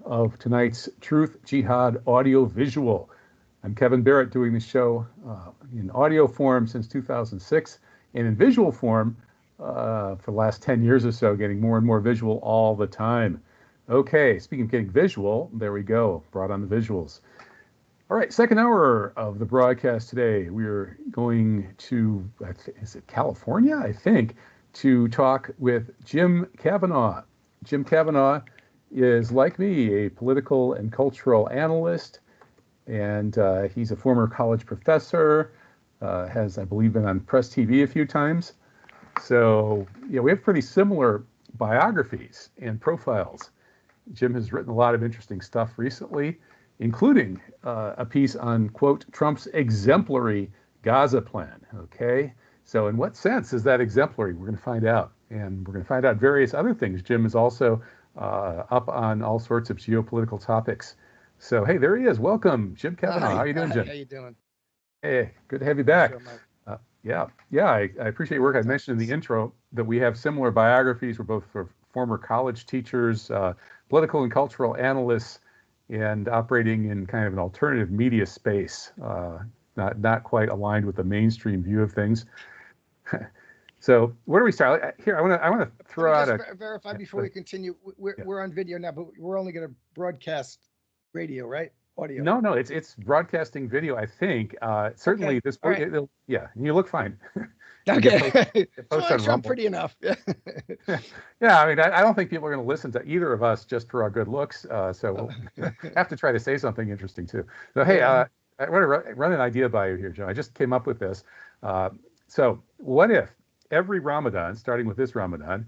of tonight's Truth Jihad audio visual. I'm Kevin Barrett, doing the show in audio form since 2006 and in visual form for the last 10 years or so, getting more and more visual all the time. Okay, speaking of getting visual, there we go, brought on the visuals. All right, second hour of the broadcast today. We're going to, is it California, I think, to talk with Jim Kavanagh. Jim Kavanagh is, like me, a political and cultural analyst, and he's a former college professor, has, I believe, been on Press TV a few times. So, yeah, we have pretty similar biographies and profiles. Jim has written a lot of interesting stuff recently, including a piece on, quote, Trump's exemplary Gaza plan, okay? So in what sense is that exemplary? We're going to find out. And we're going to find out various other things. Jim is also up on all sorts of geopolitical topics. So, hey, there he is. Welcome, Jim Kavanagh. How are you doing, Jim? How you doing? Hey, good to have you back. Sure, I appreciate your work. I mentioned in the intro that we have similar biographies. We're both former college teachers, political and cultural analysts, and operating in kind of an alternative media space, not quite aligned with the mainstream view of things. So where do we start? Here, I want to throw out a verify before we continue. We're on video now, but we're only going to broadcast radio, right? Audio. No, it's broadcasting video, I think. Certainly, okay. This. Yeah, you look fine. Okay. Post so on Rumble. Pretty enough. Yeah, I mean, I don't think people are going to listen to either of us just for our good looks. So we'll have to try to say something interesting too. So hey, I want to run an idea by you here, Joe. I just came up with this. So what if every Ramadan, starting with this Ramadan,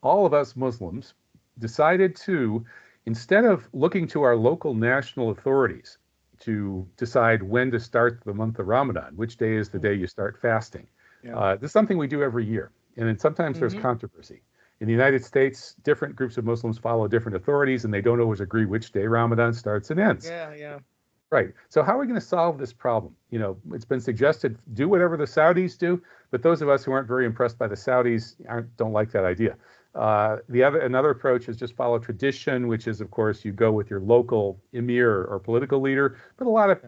all of us Muslims decided to, instead of looking to our local national authorities to decide when to start the month of Ramadan, which day is the day you start fasting. Yeah. This is something we do every year, and then sometimes there's controversy. In the United States, different groups of Muslims follow different authorities, and they don't always agree which day Ramadan starts and ends. Yeah. Right. So how are we going to solve this problem? You know, it's been suggested, do whatever the Saudis do, but those of us who aren't very impressed by the Saudis don't like that idea. Another approach is just follow tradition, which is, of course, you go with your local emir or political leader. But a lot of,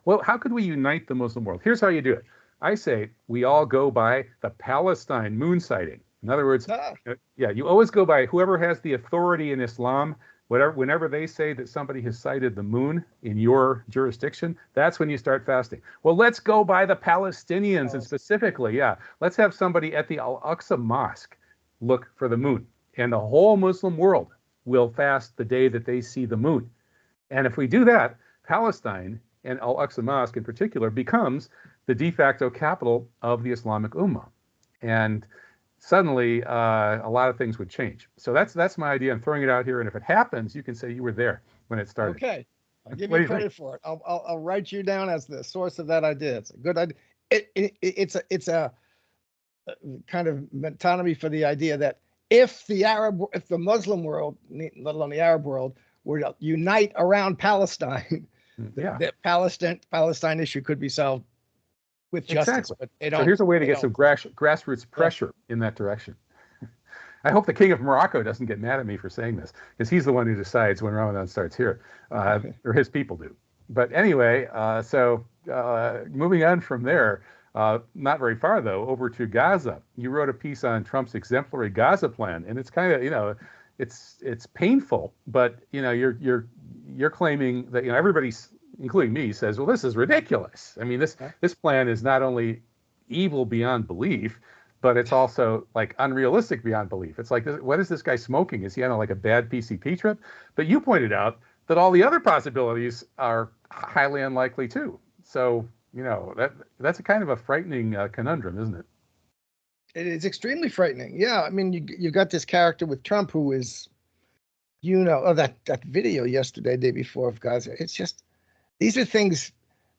well, how could we unite the Muslim world? Here's how you do it. I say we all go by the Palestine moon sighting. In other words, you always go by whoever has the authority in Islam. Whenever they say that somebody has sighted the moon in your jurisdiction, that's when you start fasting. Well, let's go by the Palestinians, and specifically, let's have somebody at the Al-Aqsa Mosque look for the moon, and the whole Muslim world will fast the day that they see the moon. And if we do that, Palestine, and Al-Aqsa Mosque in particular, becomes the de facto capital of the Islamic Ummah. And suddenly, a lot of things would change. So that's my idea. I'm throwing it out here, and if it happens, you can say you were there when it started. Okay, I'll give you credit for it. I'll write you down as the source of that idea. It's a good idea. It's a kind of metonymy for the idea that if the Muslim world, let alone the Arab world, were to unite around Palestine, the Palestine issue could be solved with justice. Exactly. But they don't. So here's a way to get some grassroots pressure in that direction. I hope the King of Morocco doesn't get mad at me for saying this, because he's the one who decides when Ramadan starts here, or his people do. But anyway, so moving on from there, not very far though, over to Gaza. You wrote a piece on Trump's exemplary Gaza plan, and it's kind of, it's painful, but you're claiming that everybody's, including me, says, well, this is ridiculous. I mean, this plan is not only evil beyond belief, but it's also like unrealistic beyond belief. It's like, what is this guy smoking? Is he on like a bad PCP trip? But you pointed out that all the other possibilities are highly unlikely too. So, that's a kind of a frightening conundrum, isn't it? It is extremely frightening. Yeah, I mean, you got this character with Trump who is, that video yesterday, day before of Gaza. It's just, these are things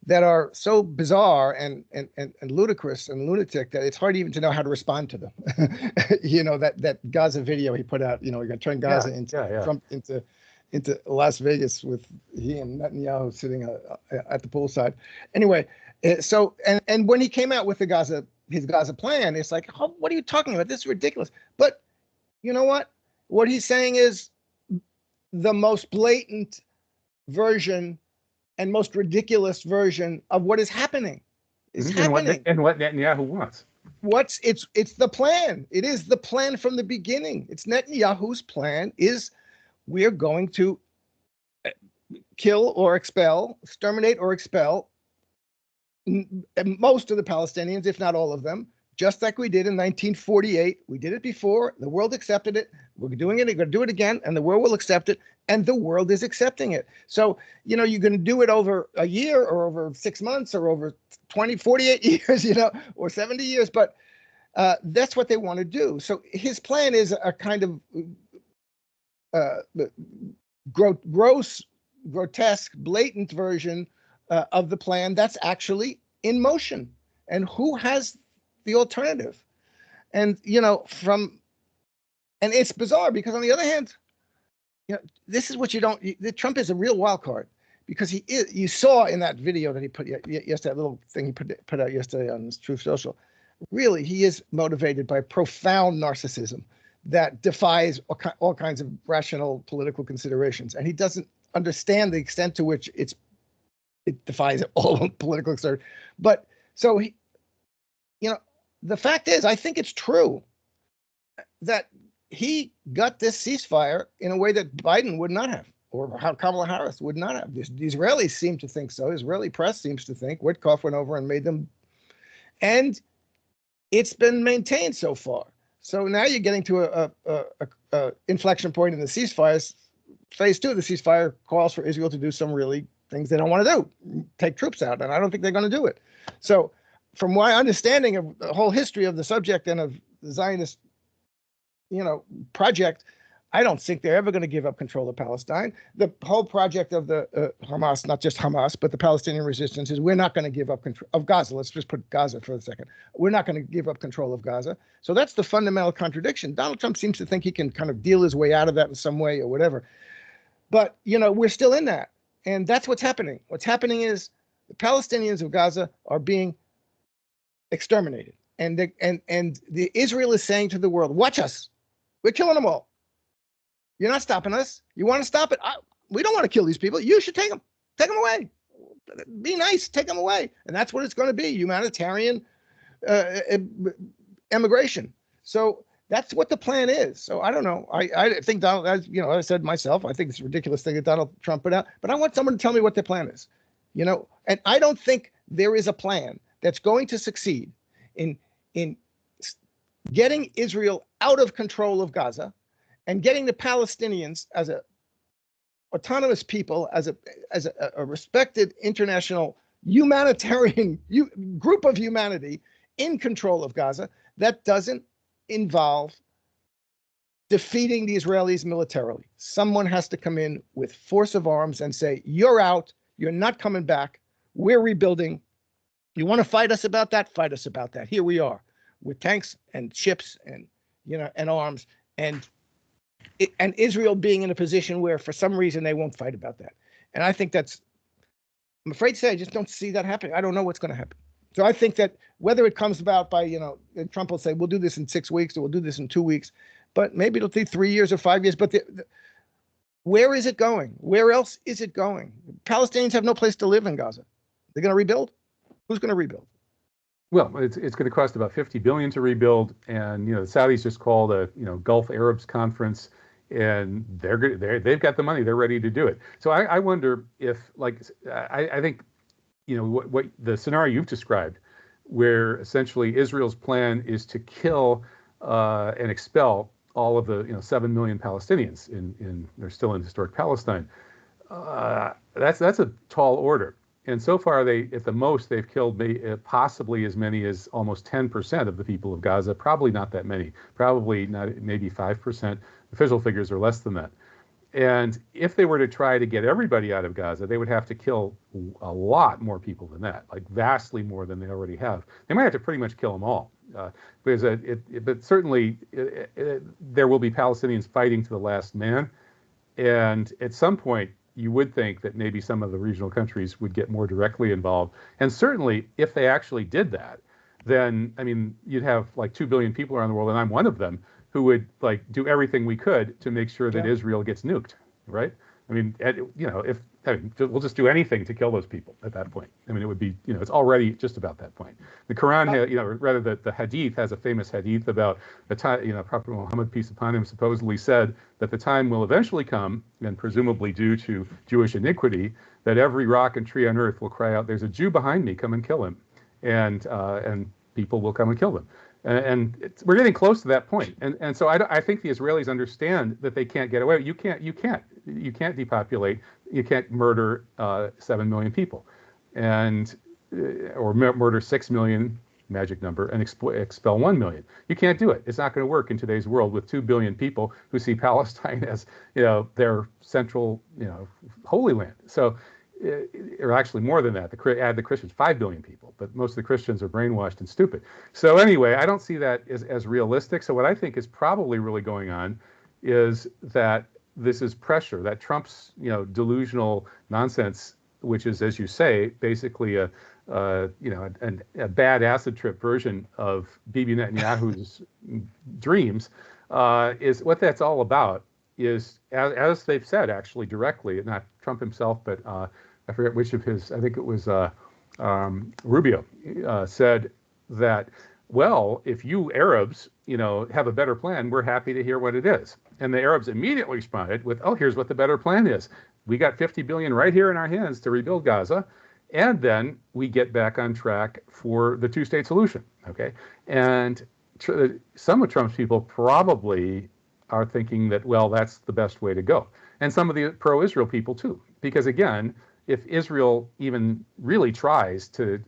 that are so bizarre and ludicrous and lunatic that it's hard even to know how to respond to them. That Gaza video he put out, you're going to turn Gaza into Trump into Las Vegas with he and Netanyahu sitting at the poolside. Anyway, so and when he came out with his Gaza plan, it's like, what are you talking about? This is ridiculous. But you know what? What he's saying is the most blatant version and most ridiculous version of what is happening. Is happening. And what Netanyahu wants. It's the plan. It is the plan from the beginning. It's Netanyahu's plan is we're going to kill or expel, exterminate or expel most of the Palestinians, if not all of them, just like we did in 1948. We did it before. The world accepted it. We're doing it. We're going to do it again, and the world will accept it, and the world is accepting it. So, you're going to do it over a year or over 6 months or over 20, 48 years, or 70 years, but that's what they want to do. So his plan is a kind of gross, grotesque, blatant version of the plan that's actually in motion. And who has the alternative? And, and it's bizarre because on the other hand, this is what Trump is a real wild card because you saw in that video that he put yesterday, that little thing he put out yesterday on his Truth Social, really, he is motivated by profound narcissism that defies all kinds of rational political considerations. And he doesn't understand the extent to which it defies all political consideration. But so the fact is, I think it's true that he got this ceasefire in a way that Biden would not have, or how Kamala Harris would not have. The Israelis seem to think so. Israeli press seems to think. Witkoff went over and made them. And it's been maintained so far. So now you're getting to a inflection point in the ceasefires. Phase 2 of the ceasefire calls for Israel to do some really things they don't want to do, take troops out, and I don't think they're going to do it. So from my understanding of the whole history of the subject and of the Zionist, project, I don't think they're ever going to give up control of Palestine. The whole project of the Hamas, not just Hamas, but the Palestinian resistance is we're not going to give up control of Gaza. Let's just put Gaza for a second. We're not going to give up control of Gaza. So that's the fundamental contradiction. Donald Trump seems to think he can kind of deal his way out of that in some way or whatever. But, we're still in that. And that's what's happening. What's happening is the Palestinians of Gaza are being exterminated. And the Israel is saying to the world, watch us. We're killing them all. You're not stopping us. You want to stop it? We don't want to kill these people. You should take them. Take them away. Be nice. Take them away. And that's what it's going to be, humanitarian immigration. So that's what the plan is. So I don't know. I think Donald, as I said myself, I think it's a ridiculous thing that Donald Trump put out. But I want someone to tell me what their plan is. And I don't think there is a plan that's going to succeed in getting Israel out of control of Gaza and getting the Palestinians as a autonomous people, as a respected international humanitarian group of humanity in control of Gaza, that doesn't involve defeating the Israelis militarily. Someone has to come in with force of arms and say, you're out, you're not coming back, we're rebuilding. You want to fight us about that? Fight us about that. Here we are with tanks and ships and and arms, and Israel being in a position where for some reason they won't fight about that. And I think I'm afraid to say, I just don't see that happening. I don't know what's going to happen. So I think that whether it comes about by, Trump will say, we'll do this in 6 weeks or we'll do this in 2 weeks, but maybe it'll take 3 years or 5 years. But where is it going? Where else is it going? Palestinians have no place to live in Gaza. They're going to rebuild? Who's going to rebuild? Well, it's going to cost about $50 billion to rebuild, and the Saudis just called a Gulf Arabs conference, and they've got the money, they're ready to do it. So I wonder if, I think what the scenario you've described, where essentially Israel's plan is to kill and expel all of the 7 million Palestinians they're still in historic Palestine. That's a tall order. And so far, at the most, they've killed possibly as many as almost 10% of the people of Gaza. Probably not that many. Probably not, maybe 5%. Official figures are less than that. And if they were to try to get everybody out of Gaza, they would have to kill a lot more people than that, like vastly more than they already have. They might have to pretty much kill them all. But certainly, there will be Palestinians fighting to the last man. And at some point, you would think that maybe some of the regional countries would get more directly involved. And certainly, if they actually did that, then, you'd have 2 billion people around the world, and I'm one of them, who would do everything we could to make sure that Israel gets nuked. right? I mean, we'll just do anything to kill those people at that point. I mean, it would be, it's already just about that point. The Quran, rather the Hadith has a famous Hadith about the time, Prophet Muhammad, peace upon him, supposedly said that the time will eventually come, and presumably due to Jewish iniquity, that every rock and tree on earth will cry out, "There's a Jew behind me, come and kill him," and people will come and kill them. And we're getting close to that point. And so I think the Israelis understand that they can't get away. You can't depopulate. You can't murder 7 million people, or murder 6 million, magic number, and expel 1 million. You can't do it. It's not going to work in today's world with 2 billion people who see Palestine as their central holy land. So, or actually more than that. Add the Christians, 5 billion people, but most of the Christians are brainwashed and stupid. So anyway, I don't see that as realistic. So what I think is probably really going on is that this is pressure, that Trump's delusional nonsense, which is, as you say, basically a bad acid trip version of Bibi Netanyahu's dreams, is what that's all about. Is, as they've said, actually directly, not Trump himself, but I forget which of his, I think it was Rubio, said that, well, if you Arabs, have a better plan, we're happy to hear what it is. And the Arabs immediately responded with, oh, here's what the better plan is. We got 50 billion right here in our hands to rebuild Gaza. And then we get back on track for the two-state solution, okay? And some of Trump's people probably are thinking that, well, that's the best way to go. And some of the pro-Israel people too, because again, if Israel even really tries to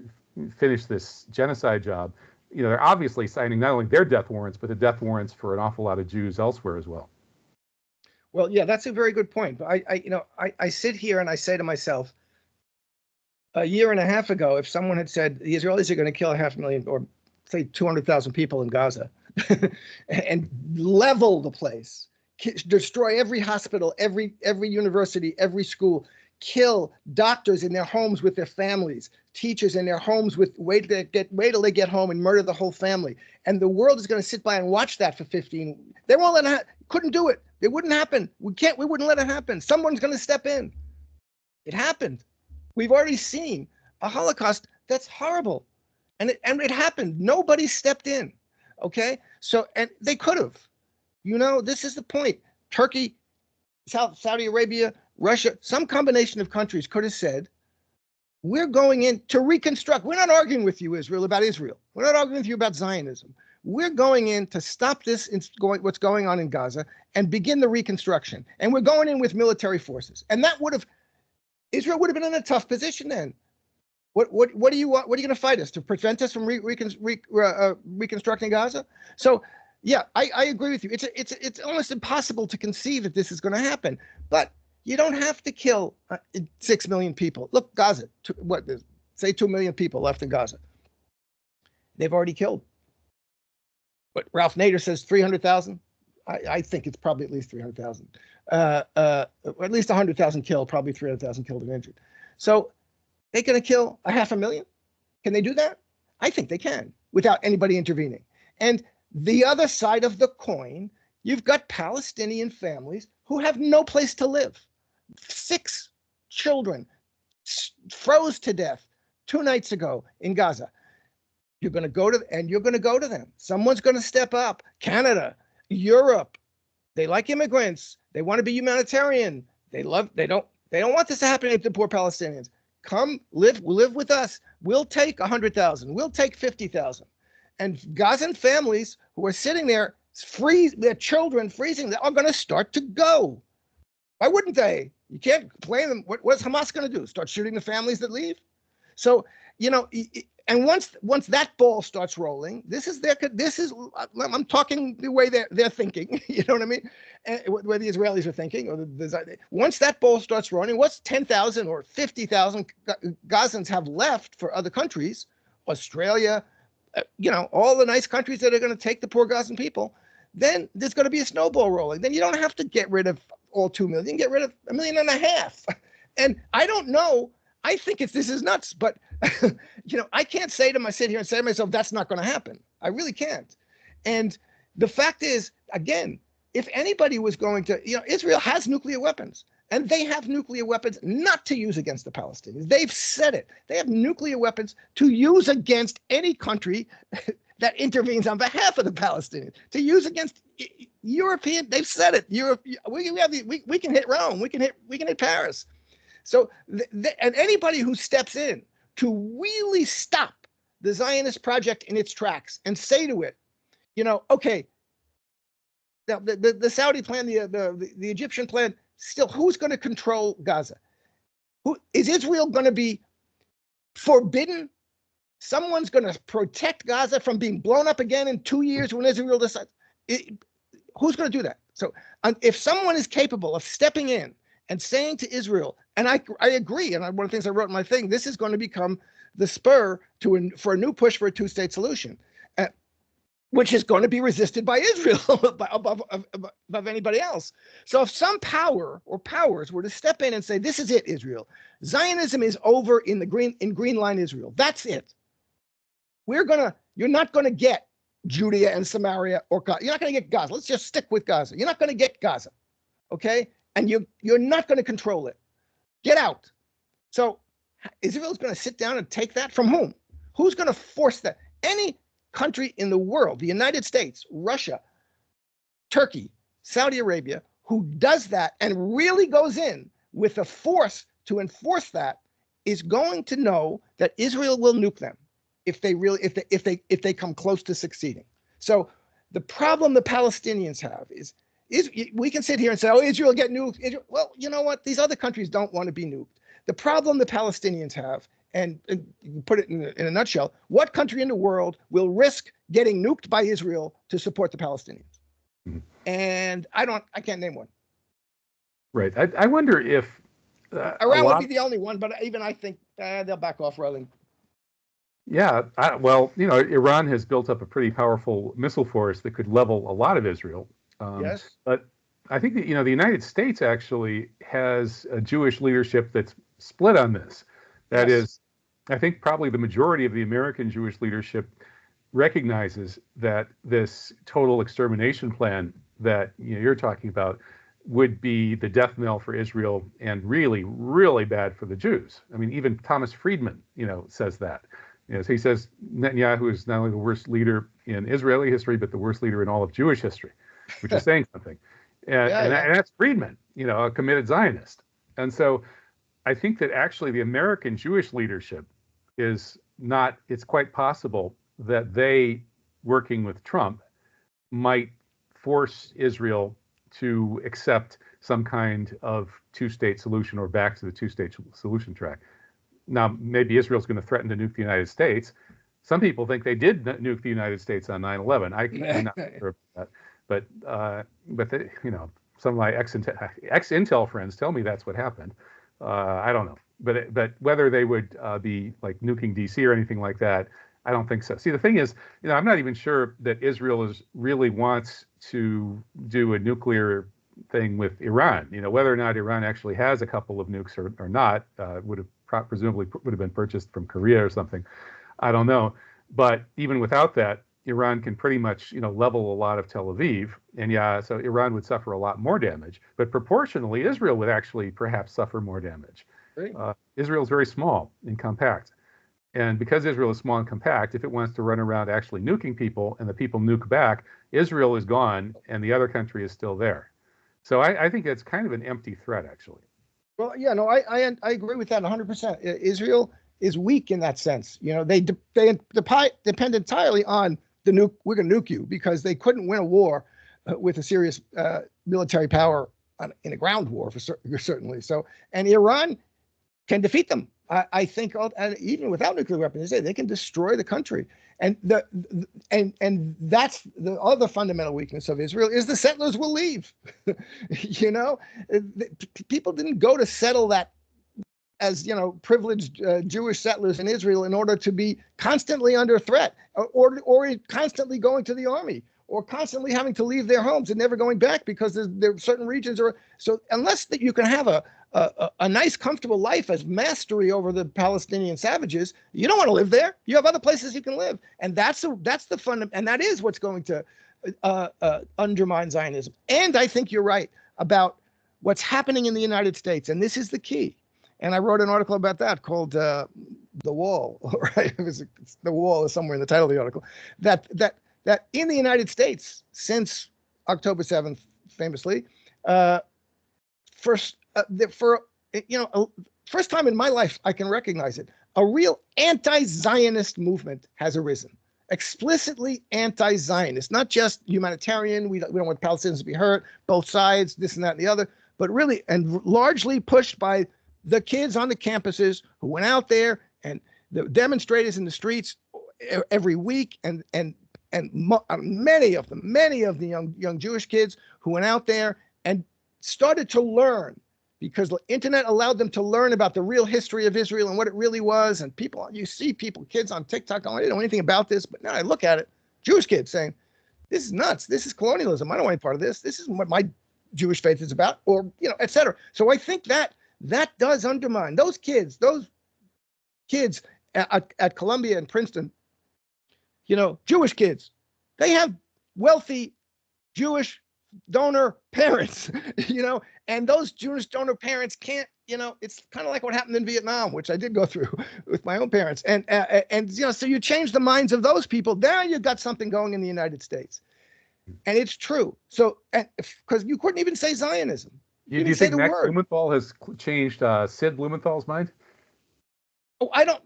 finish this genocide job, they're obviously signing not only their death warrants, but the death warrants for an awful lot of Jews elsewhere as well. Well, yeah, that's a very good point. But I sit here and I say to myself, a year and a half ago, if someone had said the Israelis are going to kill 500,000 or say 200,000 people in Gaza and level the place, destroy every hospital, every university, every school, kill doctors in their homes with their families, teachers in their homes wait till they get home and murder the whole family, and the world is going to sit by and watch that for 15. They won't let it. Couldn't do it. It wouldn't happen. We wouldn't let it happen. Someone's going to step in. It happened. We've already seen a Holocaust that's horrible, and it happened. Nobody stepped in. Okay, so, and they could have. This is the point. Turkey, Saudi Arabia, Russia, some combination of countries could have said, we're going in to reconstruct. We're not arguing with you, Israel, about Israel. We're not arguing with you about Zionism. We're going in to stop this, what's going on in Gaza, and begin the reconstruction. And we're going in with military forces. And that Israel would have been in a tough position then. What do you want? What are you going to fight us to prevent us from reconstructing Gaza? So, yeah, I agree with you. It's almost impossible to conceive that this is going to happen. But you don't have to kill 6 million people. Look, Gaza. Say 2 million people left in Gaza. They've already killed. But Ralph Nader says 300,000. I think it's probably at least 300,000. At least 100,000 killed, probably 300,000 killed and injured. So they're going to kill 500,000. Can they do that? I think they can without anybody intervening. And the other side of the coin, you've got Palestinian families who have no place to live. 6 children froze to death 2 nights ago in Gaza. You're going to go to them. Someone's going to step up. Canada, Europe, they like immigrants. They want to be humanitarian. They don't want this to happen to the poor Palestinians. Come live with us. We'll take 100,000. We'll take 50,000. And Gazan families who are sitting there, their children freezing, they are going to start to go. Why wouldn't they? You can't blame them. What's Hamas going to do? Start shooting the families that leave? So, and once that ball starts rolling, I'm talking the way they're thinking, you know what I mean? Where the Israelis are thinking, once that ball starts rolling, what's 10,000 or 50,000 Gazans have left for other countries, Australia, all the nice countries that are going to take the poor Gazan people, then there's going to be a snowball rolling. Then you don't have to get rid of all 2 million, get rid of 1.5 million. And I don't know. I think this is nuts, but I can't sit here and say to myself, that's not going to happen. I really can't. And the fact is, again, if anybody was going to, Israel has nuclear weapons, and they have nuclear weapons not to use against the Palestinians. They've said it. They have nuclear weapons to use against any country that intervenes on behalf of the Palestinians, to use against European. They've said it. Europe, we can hit Rome. We can hit Paris. So, and anybody who steps in to really stop the Zionist project in its tracks and say to it, okay, now the Saudi plan, the Egyptian plan, still, who's going to control Gaza? Who is Israel going to be forbidden? Someone's going to protect Gaza from being blown up again in 2 years when Israel decides. Who's going to do that? So if someone is capable of stepping in and saying to Israel, and I agree, and one of the things I wrote in my thing, this is going to become the spur for a new push for a two-state solution, which is going to be resisted by Israel above anybody else. So if some power or powers were to step in and say, this is it, Israel, Zionism is over in Green Line Israel. That's it. You're not going to get Judea and Samaria or Gaza. You're not going to get Gaza. Let's just stick with Gaza. You're not going to get Gaza. Okay? And you're not going to control it. Get out. So Israel's going to sit down and take that from whom? Who's going to force that? Any country in the world, the United States, Russia, Turkey, Saudi Arabia, who does that and really goes in with a force to enforce that, is going to know that Israel will nuke them if they come close to succeeding. So the problem the Palestinians have is we can sit here and say, oh, Israel get nuked. Well, you know what? These other countries don't want to be nuked. The problem the Palestinians have, and put it in a nutshell, what country in the world will risk getting nuked by Israel to support the Palestinians? Mm-hmm. And I can't name one. Right. I wonder if Iran would be the only one, but even I think they'll back off rather. Yeah. Iran has built up a pretty powerful missile force that could level a lot of Israel. Yes. But I think that, the United States actually has a Jewish leadership that's split on this. That is, I think probably the majority of the American Jewish leadership recognizes that this total extermination plan that you're talking about would be the death knell for Israel and really, really bad for the Jews. I mean, even Thomas Friedman, says that. So he says Netanyahu is not only the worst leader in Israeli history, but the worst leader in all of Jewish history, which is saying something. And that's Friedman, a committed Zionist. And so I think that actually the American Jewish leadership it's quite possible that they, working with Trump, might force Israel to accept some kind of two-state solution or back to the two-state solution track. Now, maybe Israel's going to threaten to nuke the United States. Some people think they did nuke the United States on 9/11. I'm not sure about that. But some of my ex-Intel friends tell me that's what happened. I don't know. But whether they would be like nuking DC or anything like that, I don't think so. See, the thing is, I'm not even sure that Israel really wants to do a nuclear thing with Iran. Whether or not Iran actually has a couple of nukes or not presumably would have been purchased from Korea or something. I don't know. But even without that, Iran can pretty much, level a lot of Tel Aviv. And so Iran would suffer a lot more damage. But proportionally, Israel would actually perhaps suffer more damage. Israel is very small and compact. And because Israel is small and compact, if it wants to run around actually nuking people and the people nuke back, Israel is gone and the other country is still there. So I think it's kind of an empty threat, actually. Well, yeah, no, I agree with that 100%. Israel is weak in that sense. They depend entirely on the nuke. We're going to nuke you, because they couldn't win a war with a serious military power in a ground war, certainly. So, and Iran can defeat them. I think even without nuclear weapons, they can destroy the country. And that's the other fundamental weakness of Israel is the settlers will leave. People didn't go to settle that as privileged Jewish settlers in Israel in order to be constantly under threat, or constantly going to the army, or constantly having to leave their homes and never going back, because there are certain regions so unless that you can have a nice, comfortable life as mastery over the Palestinian savages, you don't want to live there. You have other places you can live, and that's the fun, and that is what's going to undermine Zionism. And I think you're right about what's happening in the United States. And this is the key. And I wrote an article about that called The Wall, right? The Wall is somewhere in the title of the article. That in the United States, since October 7th, famously, first time in my life I can recognize it, a real anti-Zionist movement has arisen. Explicitly anti-Zionist, not just humanitarian, we don't want Palestinians to be hurt, both sides, this and that and the other, but really and largely pushed by the kids on the campuses who went out there and the demonstrators in the streets every week, and many of the young Jewish kids who went out there and started to learn, because the internet allowed them to learn about the real history of Israel and what it really was. And you see kids on TikTok going, I didn't know anything about this, but now I look at it, Jewish kids saying, this is nuts. This is colonialism. I don't want any part of this. This isn't what my Jewish faith is about, or, et cetera. So I think that does undermine those kids at Columbia and Princeton, Jewish kids. They have wealthy Jewish donor parents, and those Jewish donor parents can't, it's kind of like what happened in Vietnam, which I did go through with my own parents. And so you change the minds of those people, now you've got something going in the United States. And it's true. So, because you couldn't even say Zionism. Do you think Max Blumenthal has changed Sid Blumenthal's mind? Oh, I don't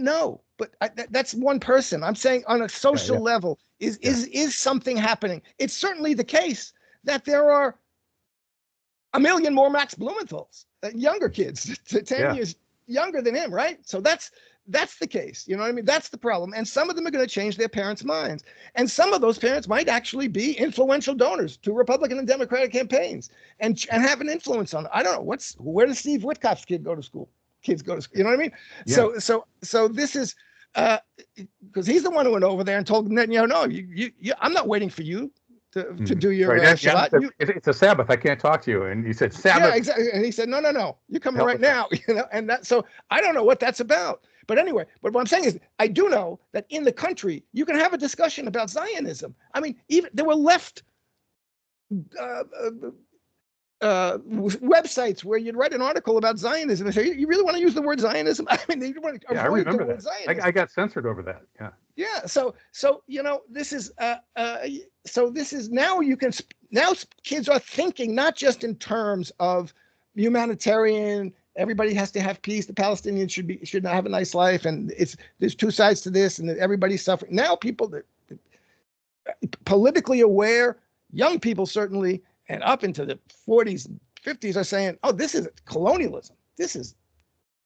know, but that's one person. I'm saying on a social level, is something happening? It's certainly the case that there are a million more Max Blumenthals, younger kids, 10 years younger than him, right? So that's the case. You know what I mean? That's the problem. And some of them are going to change their parents' minds. And some of those parents might actually be influential donors to Republican and Democratic campaigns and have an influence on it. I don't know. Where does Steve Witkoff's kids go to school? You know what I mean? Yeah. So this is because he's the one who went over there and told Netanyahu, no, I'm not waiting for you to do your Shabbat. It's a Sabbath. I can't talk to you. And he said, Sabbath. Yeah, exactly. And he said, no, you're coming right now. And so I don't know what that's about. But anyway, but what I'm saying is, I do know that in the country, you can have a discussion about Zionism. I mean, even there were left websites where you'd write an article about Zionism and say, you really want to use the word Zionism? I mean, they want to avoid I remember the word that. Zionism. I got censored over that. Yeah. Yeah. So this is now kids are thinking not just in terms of humanitarian. Everybody has to have peace. The Palestinians should not have a nice life, and there's two sides to this, and everybody's suffering. Now people that politically aware, young people certainly, and up into the 40s and 50s are saying, "Oh, this is colonialism. This is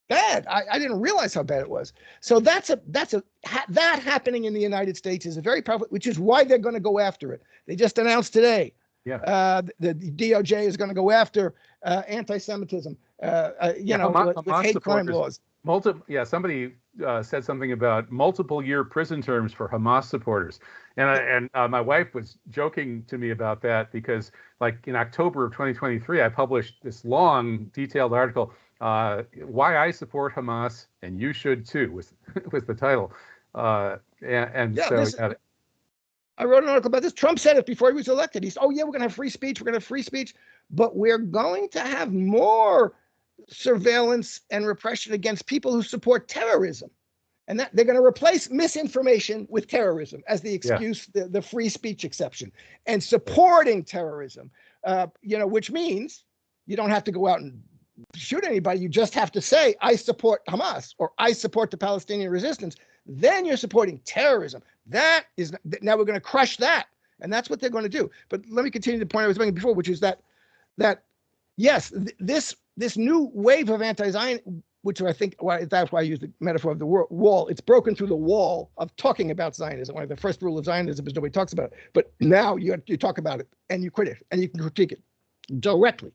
bad. I didn't realize how bad it was." So that happening in the United States is a very powerful, which is why they're going to go after it. They just announced today. Yeah. The DOJ is going to go after anti-Semitism. With hate crime laws. Somebody said something about multiple-year prison terms for Hamas supporters, and my wife was joking to me about that because, like in October of 2023, I published this long, detailed article, "Why I Support Hamas and You Should Too," was the title, I wrote an article about this. Trump said it before he was elected. He said, "Oh yeah, we're going to have free speech. We're going to have free speech, but we're going to have more surveillance and repression against people who support terrorism, and that they're going to replace misinformation with terrorism as the excuse, the free speech exception, and supporting terrorism. Which means you don't have to go out and shoot anybody. You just have to say, I support Hamas or I support the Palestinian resistance. Then you're supporting terrorism. Now we're going to crush that. And that's what they're going to do. But let me continue the point I was making before, which is that yes, this new wave of anti-Zionism, which I think that's why I use the metaphor of the wall. It's broken through the wall of talking about Zionism. One of the first rule of Zionism is nobody talks about it. But now you talk about it and you critique it and you can critique it directly.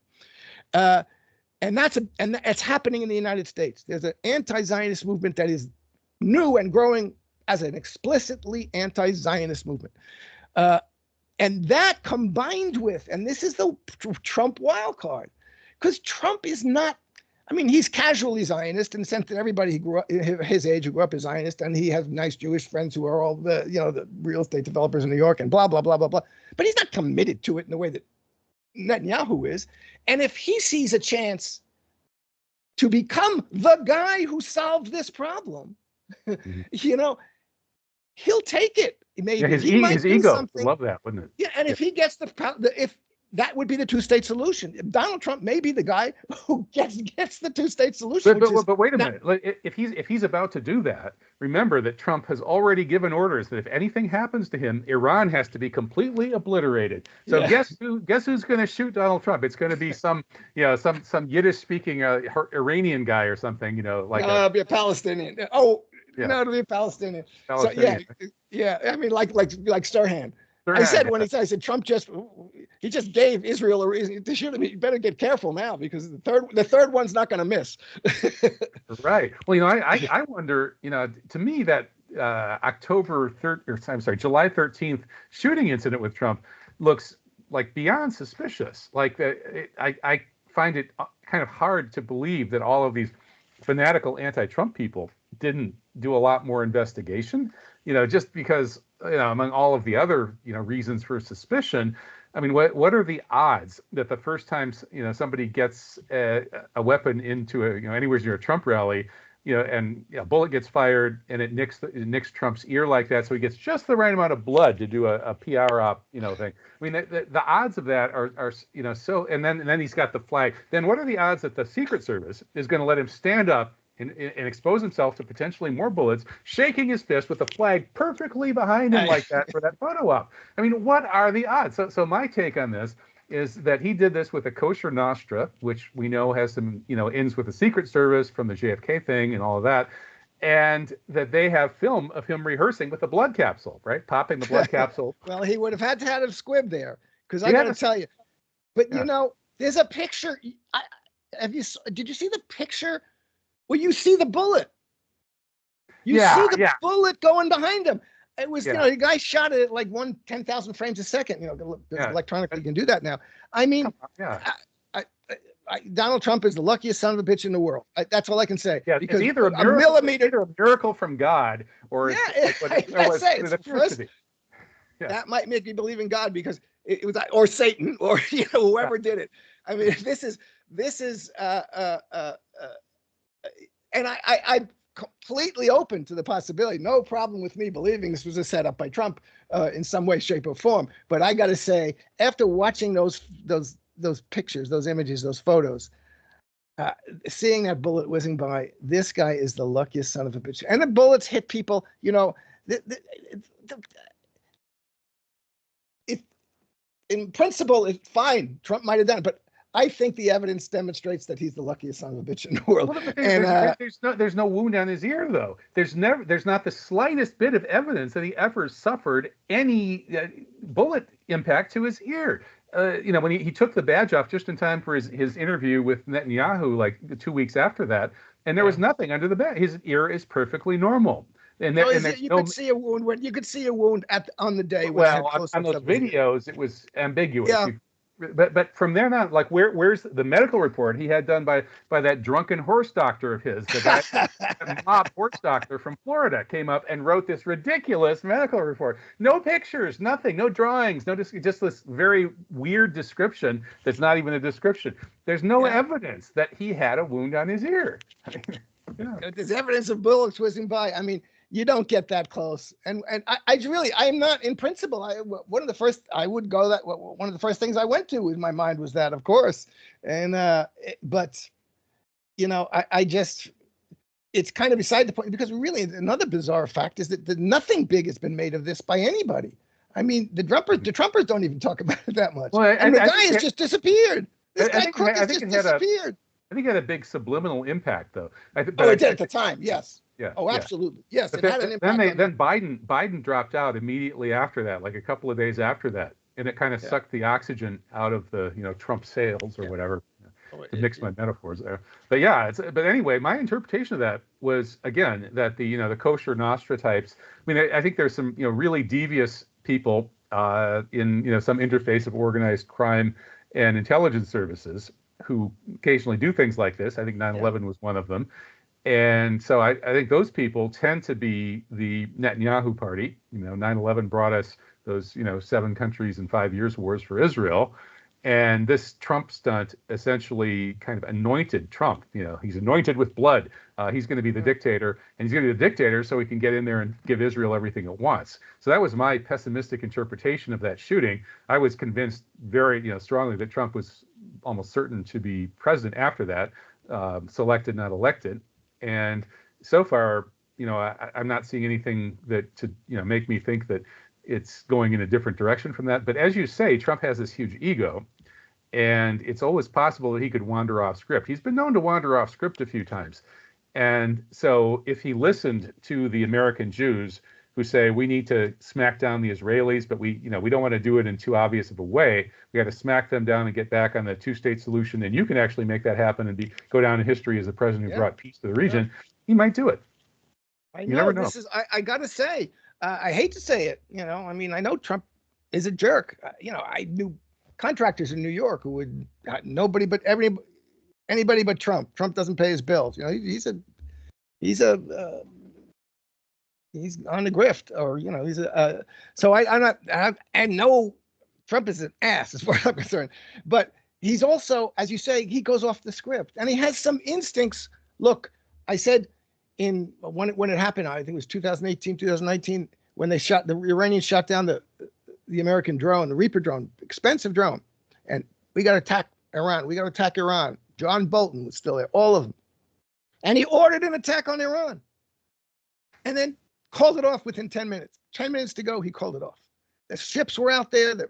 And it's happening in the United States. There's an anti-Zionist movement that is new and growing as an explicitly anti-Zionist movement. And that combined with, and this is the Trump wild card, because Trump is not, I mean, he's casually Zionist in the sense that everybody who grew up his age who grew up is Zionist, and he has nice Jewish friends who are all the real estate developers in New York and blah blah blah blah blah. But he's not committed to it in the way that Netanyahu is. And if he sees a chance to become the guy who solved this problem, he'll take it. Maybe his ego would love that, wouldn't it? Yeah, and if he gets if that would be the two-state solution. Donald Trump may be the guy who gets the two-state solution. But wait a minute. If he's about to do that, remember that Trump has already given orders that if anything happens to him, Iran has to be completely obliterated. So guess who's going to shoot Donald Trump? It's going to be some Yiddish-speaking Iranian guy or something. It'll be a Palestinian. Oh. Yeah. No, it'll be a Palestinian. So yeah. I mean, like Sirhan. I said Trump just gave Israel a reason to shoot him. You better get careful now because the third one's not going to miss. Right. Well, I wonder. To me that July 13th shooting incident with Trump looks like beyond suspicious. Like I find it kind of hard to believe that all of these fanatical anti-Trump people didn't do a lot more investigation. Just because. Among all of the other, reasons for suspicion, I mean, what are the odds that the first time, somebody gets a weapon into anywhere near a Trump rally, and a bullet gets fired and it nicks Trump's ear like that, so he gets just the right amount of blood to do a PR op, thing. I mean, the odds of that are so, and then he's got the flag. Then what are the odds that the Secret Service is going to let him stand up and expose himself to potentially more bullets, shaking his fist with the flag perfectly behind him like that for that photo op? I mean, what are the odds? So my take on this is that he did this with a kosher Nostra, which we know has some, ends with the Secret Service from the JFK thing and all of that, and that they have film of him rehearsing with the blood capsule, right? Popping the blood capsule. Well, he would have had to have a squib there, because I got to tell you. But, there's a picture. Did you see the picture? Well, you see the bullet. You see the bullet going behind him. It was, the guy shot it at like 10,000 frames a second. Electronically you can do that now. I mean, Donald Trump is the luckiest son of a bitch in the world. That's all I can say. Yeah, because either a miracle from God, or that might make me believe in God, because it was, or Satan, or whoever did it. I mean, this is. And I'm completely open to the possibility. No problem with me believing this was a setup by Trump in some way, shape, or form. But I got to say, after watching those pictures, those images, those photos, seeing that bullet whizzing by, this guy is the luckiest son of a bitch. And the bullets hit people. In principle, it's fine. Trump might have done it, but I think the evidence demonstrates that he's the luckiest son of a bitch in the world. There's no wound on his ear, though. There's not the slightest bit of evidence that he ever suffered any bullet impact to his ear. When he took the badge off just in time for his interview with Netanyahu, like 2 weeks after that, and there was nothing under the badge. His ear is perfectly normal. And you could see a wound you could see a wound on the day. Well, on those videos, it was ambiguous. Yeah. But from there on, like where's the medical report he had done by that drunken horse doctor of his, that mob horse doctor from Florida came up and wrote this ridiculous medical report. No pictures, nothing, no drawings, just this very weird description that's not even a description. There's no evidence that he had a wound on his ear. There's evidence of bullets whizzing by. I mean, you don't get that close. And I'm not, in principle, one of the first things I went to in my mind was that, of course. And, but, it's kind of beside the point, because really another bizarre fact is that nothing big has been made of this by anybody. I mean, the Trumpers don't even talk about it that much. Well, and the guy has just disappeared. This guy Crook has just disappeared. I think it had a big subliminal impact, though. It did at the time, yes. Yeah. Oh, absolutely. Yes, but it had an impact. Then Biden dropped out immediately after that, like a couple of days after that, and it kind of sucked the oxygen out of the Trump sails or whatever. To mix my metaphors there, but but anyway, my interpretation of that was, again, that the kosher Nostra types. I mean, I think there's some really devious people in some interface of organized crime and intelligence services who occasionally do things like this. I think 9/11 was one of them. And so I think those people tend to be the Netanyahu party. 9/11 brought us those, 7 countries in 5 years wars for Israel. And this Trump stunt essentially kind of anointed Trump. He's anointed with blood. He's going to be the dictator, and he's going to be the dictator so he can get in there and give Israel everything it wants. So that was my pessimistic interpretation of that shooting. I was convinced very, strongly that Trump was almost certain to be president after that, selected, not elected. And so far, I'm not seeing anything that to, make me think that it's going in a different direction from that. But as you say, Trump has this huge ego, and it's always possible that he could wander off script. He's been known to wander off script a few times. And so if he listened to the American Jews who say we need to smack down the Israelis, but we don't want to do it in too obvious of a way. We got to smack them down and get back on the 2-state solution. And you can actually make that happen and go down in history as the president who brought peace to the region. He might do it. You never know. I got to say, I hate to say it, I know Trump is a jerk. I knew contractors in New York who would anybody but Trump. Trump doesn't pay his bills. He's on the grift, or so I know Trump is an ass as far as I'm concerned, but he's also, as you say, he goes off the script and he has some instincts. Look, I said when it happened, I think it was 2018, 2019, when the Iranians shot down the American drone, the Reaper drone, expensive drone, and we got to attack Iran. We got to attack Iran. John Bolton was still there, all of them, and he ordered an attack on Iran, and then called it off within 10 minutes. 10 minutes to go, he called it off. The ships were out there, the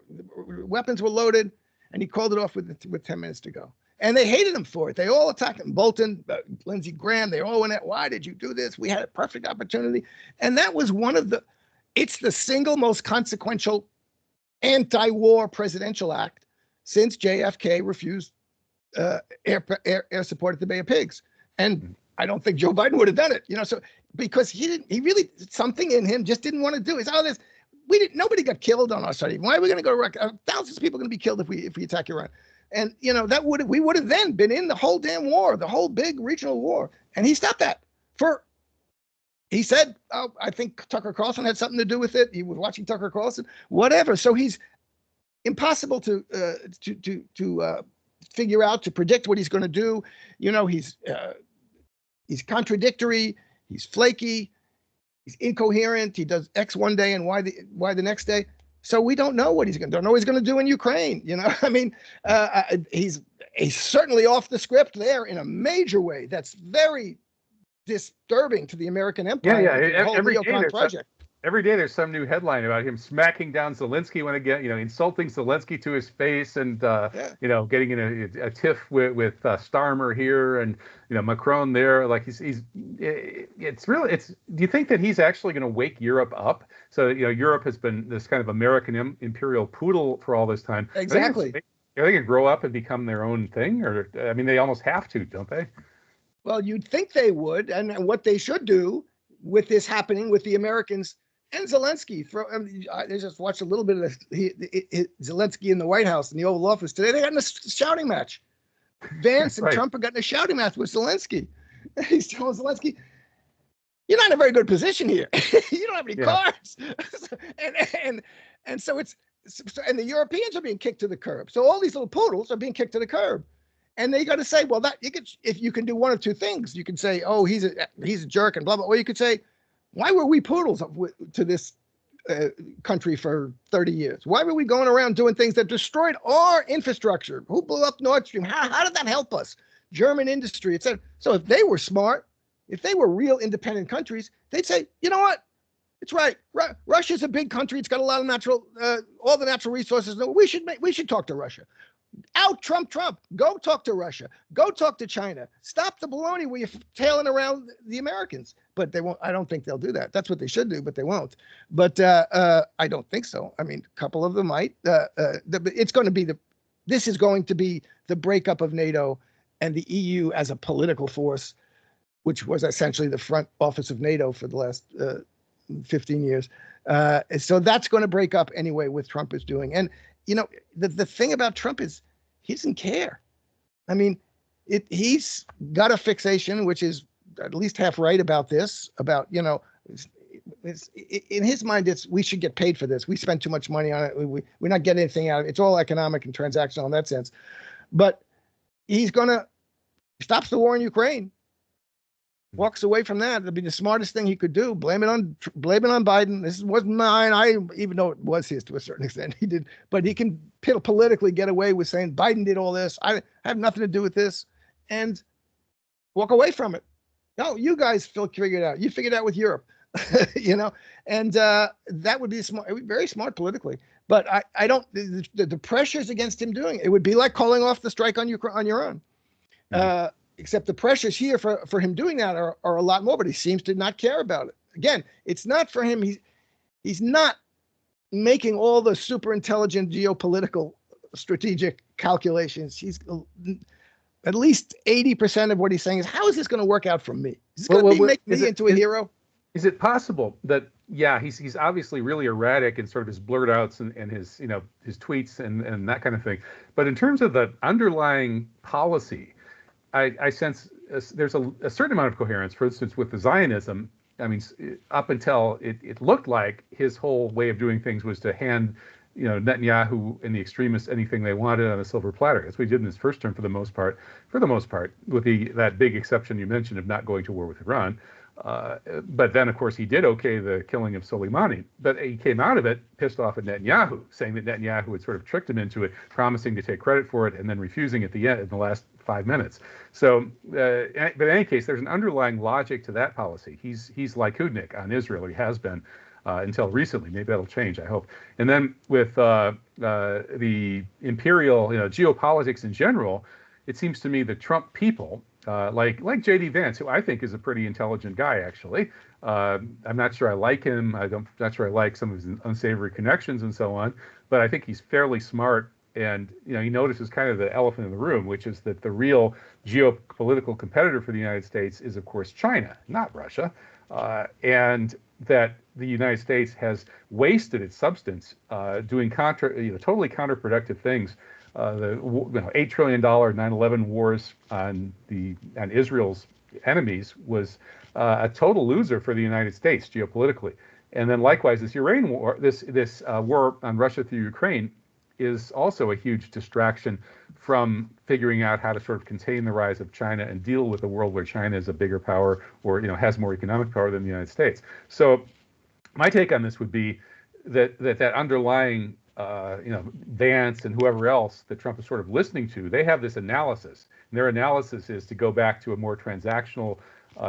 weapons were loaded, and he called it off with 10 minutes to go. And they hated him for it. They all attacked him. Bolton, Lindsey Graham, they all went at, why did you do this? We had a perfect opportunity. And that was it's the single most consequential anti-war presidential act since JFK refused air support at the Bay of Pigs. And I don't think Joe Biden would have done it, so because he really, something in him just didn't want to do it. This. Nobody got killed on our side. Why are we going to go to Iraq? Thousands of people are going to be killed if we attack Iran. And, we would have then been in the whole damn war, the whole big regional war. And he stopped that he said, I think Tucker Carlson had something to do with it. He was watching Tucker Carlson, whatever. So he's impossible to figure out, to predict what he's going to do. He's contradictory. He's flaky. He's incoherent. He does X one day and Y the next day. So we don't know what he's going to do. Don't know what he's going to do in Ukraine. He's certainly off the script there in a major way. That's very disturbing to the American empire. Yeah. Every day there's some new headline about him smacking down Zelensky when again, insulting Zelensky to his face, and getting in a tiff with Starmer here, and Macron there. Like do you think that he's actually going to wake Europe up? So Europe has been this kind of American imperial poodle for all this time. Exactly. Are they going to grow up and become their own thing, or they almost have to, don't they? Well, you'd think they would, and what they should do with this happening with the Americans and Zelensky. I just watched a little bit of Zelensky in the White House in the Oval Office today. They got in a shouting match. Vance and Trump got in a shouting match with Zelensky. He's telling Zelensky, "You're not in a very good position here. You don't have any cards." and so and the Europeans are being kicked to the curb. So all these little poodles are being kicked to the curb. And they got to say, well, if you can do one of two things, you can say, oh, he's a jerk and blah, blah. Or you could say, why were we poodles to this country for 30 years? Why were we going around doing things that destroyed our infrastructure? Who blew up Nord Stream? How did that help us? German industry, etc. So if they were smart, if they were real independent countries, they'd say, you know what? It's right. Russia's a big country. It's got a lot of all the natural resources. We should talk to Russia. Out Trump. Go talk to Russia. Go talk to China. Stop the baloney where you're tailing around the Americans. But they won't. I don't think they'll do that. That's what they should do, but they won't. But I don't think so. A couple of them might. This is going to be the breakup of NATO and the EU as a political force, which was essentially the front office of NATO for the last 15 years. So that's going to break up anyway, what Trump is doing. And the thing about Trump is he doesn't care. I mean, he's got a fixation, which is at least half right about this, about, it's in his mind, we should get paid for this. We spend too much money on it. We're not getting anything out of it. It's all economic and transactional in that sense. But he's stops the war in Ukraine, walks away from that. It'd be the smartest thing he could do. Blame it on Biden. This wasn't mine. Even though it was his to a certain extent, he did. But he can politically get away with saying Biden did all this. I have nothing to do with this, and walk away from it. No, you guys figured it out. You figured it out with Europe, and that would be smart. It would be very smart politically. But I don't. The pressures against him doing it would be like calling off the strike on your own. Except the pressures here for him doing that are a lot more, but he seems to not care about it. Again, it's not for him. He's not making all the super intelligent geopolitical strategic calculations. He's at least 80% of what he's saying is, how is this going to work out for me? Is this going to make me into a hero? Is it possible that, he's obviously really erratic in sort of his blurt outs and his, his tweets and that kind of thing. But in terms of the underlying policy, I sense there's a certain amount of coherence. For instance, with the Zionism, I mean, up until it looked like his whole way of doing things was to hand, Netanyahu and the extremists anything they wanted on a silver platter. That's what he did in his first term for the most part, with that big exception you mentioned of not going to war with Iran. But then, of course, he did okay the killing of Soleimani. But he came out of it pissed off at Netanyahu, saying that Netanyahu had sort of tricked him into it, promising to take credit for it, and then refusing at the end in the last 5 minutes. So, but in any case, there's an underlying logic to that policy. He's like Hudnik on Israel, or he has been until recently. Maybe that'll change, I hope. And then with the imperial, geopolitics in general, it seems to me the Trump people, like J.D. Vance, who I think is a pretty intelligent guy, actually. I'm not sure I like him. Not sure I like some of his unsavory connections and so on. But I think he's fairly smart. And, he notices kind of the elephant in the room, which is that the real geopolitical competitor for the United States is, of course, China, not Russia. And that the United States has wasted its substance doing totally counterproductive things. The $8 trillion 9/11 wars on Israel's enemies was a total loser for the United States geopolitically. And then likewise, this Ukraine war, this war on Russia through Ukraine, is also a huge distraction from figuring out how to sort of contain the rise of China and deal with a world where China is a bigger power or has more economic power than the United States. So my take on this would be that underlying Vance and whoever else that Trump is sort of listening to, they have this analysis. And their analysis is to go back to a more transactional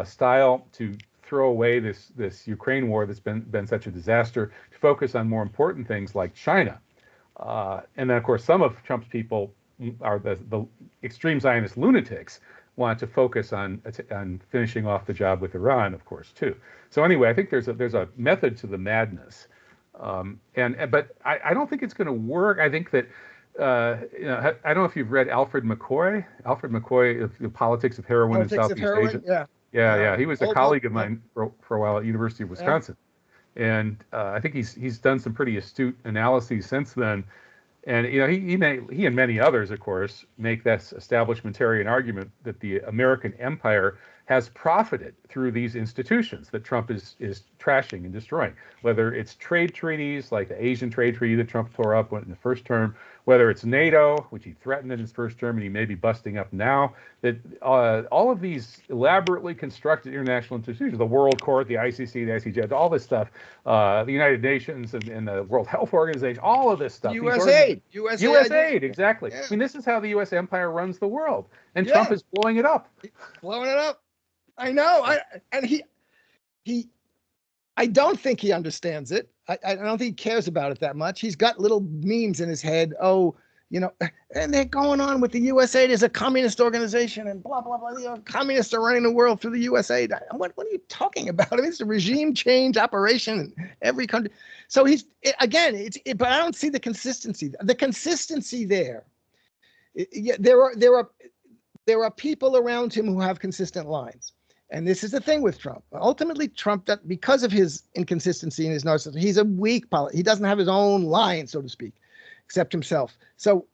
style, to throw away this Ukraine war that's been such a disaster, to focus on more important things like China. And then, of course, some of Trump's people are the extreme Zionist lunatics, want to focus on finishing off the job with Iran, of course, too. So anyway, I think there's a method to the madness. But I don't think it's going to work. I think that I don't know if you've read Alfred McCoy, The Politics of Heroin in Southeast Asia. Yeah. He was a colleague of mine for a while at University of Wisconsin, and I think he's done some pretty astute analyses since then. And he and many others, of course, make this establishmentarian argument that the American empire has profited through these institutions that Trump is trashing and destroying, whether it's trade treaties like the Asian trade treaty that Trump tore up in the first term, whether it's NATO, which he threatened in his first term and he may be busting up now, that all of these elaborately constructed international institutions, the World Court, the ICC, the ICJ, all this stuff, the United Nations and the World Health Organization, all of this stuff. USAID, exactly. Yeah. I mean, this is how the U.S. empire runs the world, and Trump is blowing it up. Blowing it up. I know. I don't think he understands it. I don't think he cares about it that much. He's got little memes in his head. And they're going on with the USAID as a communist organization and blah, blah, blah. Communists are running the world through the USAID. What are you talking about? I mean, it's a regime change operation in every country. So but I don't see the consistency. The consistency there. There are people around him who have consistent lines. And this is the thing with Trump. Ultimately, Trump, that because of his inconsistency and his narcissism, he's a weak politician. He doesn't have his own line, so to speak, except himself. So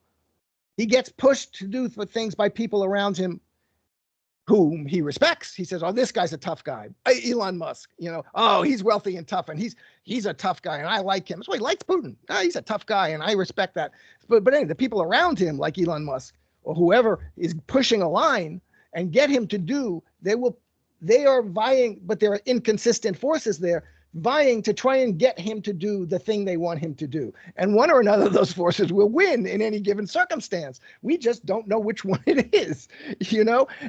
He gets pushed to do things by people around him whom he respects. He says, "Oh, this guy's a tough guy." Elon Musk, "Oh, he's wealthy and tough, and he's a tough guy, and I like him." So he likes Putin. "Oh, he's a tough guy, and I respect that." But anyway, the people around him, like Elon Musk or whoever is pushing a line and get him to do, they are vying, but there are inconsistent forces there vying to try and get him to do the thing they want him to do. And one or another of those forces will win in any given circumstance. We just don't know which one it is,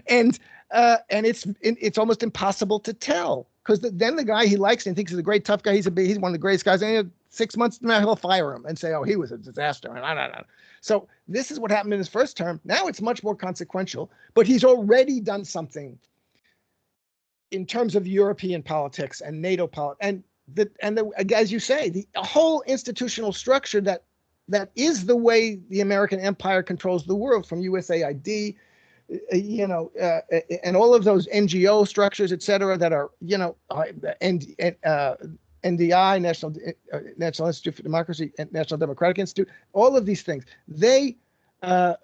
and it's almost impossible to tell, because then the guy he likes and thinks is a great tough guy, he's one of the greatest guys, and in 6 months from now he'll fire him and say, "Oh, he was a disaster." And So this is what happened in his first term. Now it's much more consequential, but he's already done something in terms of European politics and NATO politics, and as you say, the whole institutional structure that is the way the American empire controls the world, from USAID, and all of those NGO structures, et cetera, that are, NDI, National Institute for Democracy, and National Democratic Institute, all of these things, they are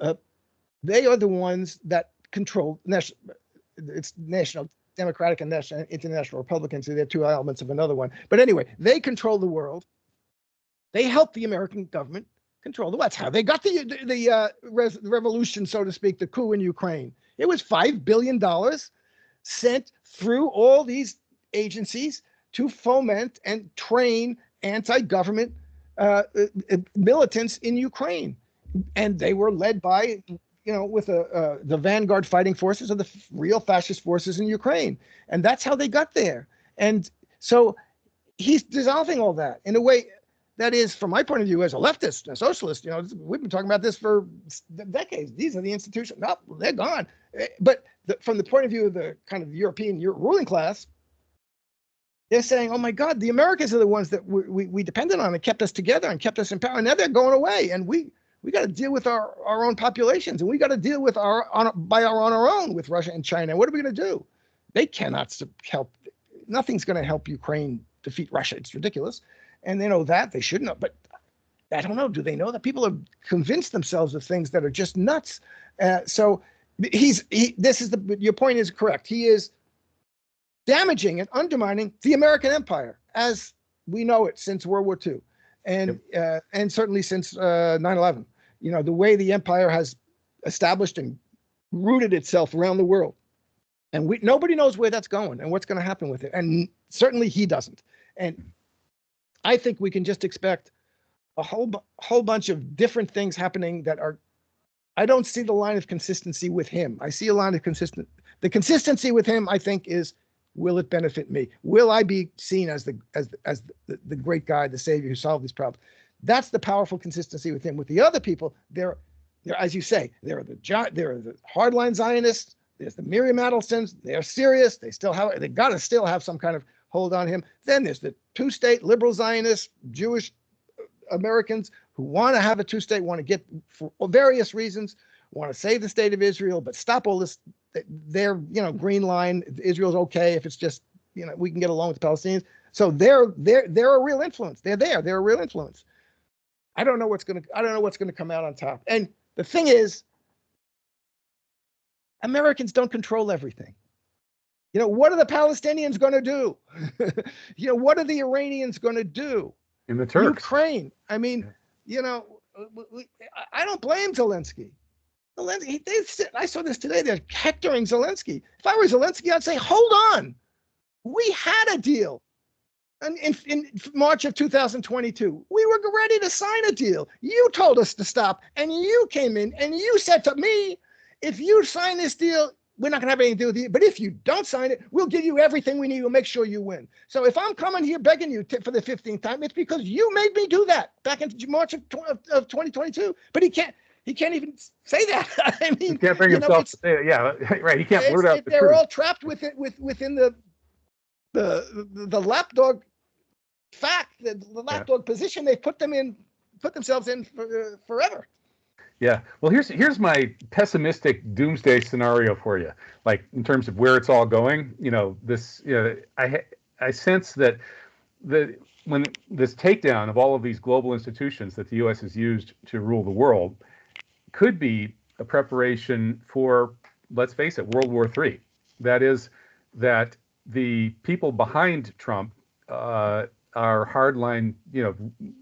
the ones that control National Democratic and National International Republicans. They're two elements of another one. But anyway, they control the world. They help the American government control the world. That's how they got the revolution, so to speak, the coup in Ukraine. It was $5 billion sent through all these agencies to foment and train anti-government militants in Ukraine. And they were led by with the vanguard fighting forces of the real fascist forces in Ukraine. And that's how they got there. And so he's dissolving all that in a way that is, from my point of view, as a leftist, a socialist, we've been talking about this for decades. These are the institutions. No, they're gone. But from the point of view of the kind of European ruling class, they're saying, "Oh my God, the Americans are the ones that we depended on and kept us together and kept us in power. And now they're going away. And we got to deal with our own populations, and we got to deal with on our own with Russia and China. What are we going to do?" They cannot help. Nothing's going to help Ukraine defeat Russia. It's ridiculous. And they know that. They should know. But I don't know. Do they know that people have convinced themselves of things that are just nuts? So your point is correct. He is damaging and undermining the American empire as we know it since World War II. And certainly since 9/11, the way the empire has established and rooted itself around the world, and nobody knows where that's going and what's going to happen with it, and certainly he doesn't. And I think we can just expect a whole bunch of different things happening that are. I don't see the line of consistency with him. I see a line of the consistency with him, I think, is, will it benefit me? Will I be seen as the great guy, the savior who solved these problems? That's the powerful consistency with him. With the other people, they're as you say, there are the hardline Zionists. There's the Miriam Adelsons. They're serious. They got to still have some kind of hold on him. Then there's the two-state liberal Zionists, Jewish Americans who want to have a two-state, want to get, for various reasons, want to save the state of Israel, but stop all this. Their green line, Israel's okay if it's just we can get along with the Palestinians. So they're a real influence. They're a real influence. I don't know what's gonna come out on top. And the thing is, Americans don't control everything. What are the Palestinians going to do? What are the Iranians going to do? In the Turks, Ukraine. I mean, I don't blame Zelensky. I saw this today. They're hectoring Zelensky. If I were Zelensky, I'd say, hold on. We had a deal in March of 2022. We were ready to sign a deal. You told us to stop, and you came in and you said to me, if you sign this deal, we're not going to have anything to do with you. But if you don't sign it, we'll give you everything we need. We'll make sure you win. So if I'm coming here begging you for the 15th time, it's because you made me do that back in March of 2022. But he can't even say that. I mean, he can't bring himself to say it. Yeah, right. He can't blurt out the they're truth. all trapped within the lapdog fact, the lapdog position they put themselves in forever. Yeah. Well, here's my pessimistic doomsday scenario for you. Like in terms of where it's all going. I sense that when this takedown of all of these global institutions that the U.S. has used to rule the world could be a preparation for, let's face it, World War III. That is, that the people behind Trump are hardline,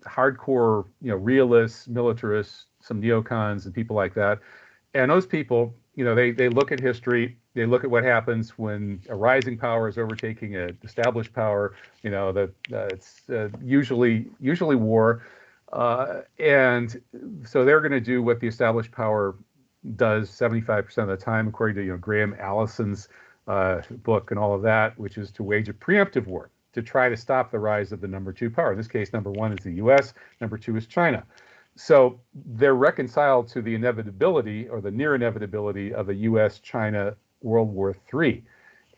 hardcore, realists, militarists, some neocons, and people like that. And those people, they look at history. They look at what happens when a rising power is overtaking an established power. It's usually war, and so they're going to do what the established power does 75% of the time, according to Graham Allison's book and all of that, which is to wage a preemptive war to try to stop the rise of the number two power. In this case, number one is the U.S., number two is China. So they're reconciled to the inevitability or the near inevitability of a U.S.-China World War III.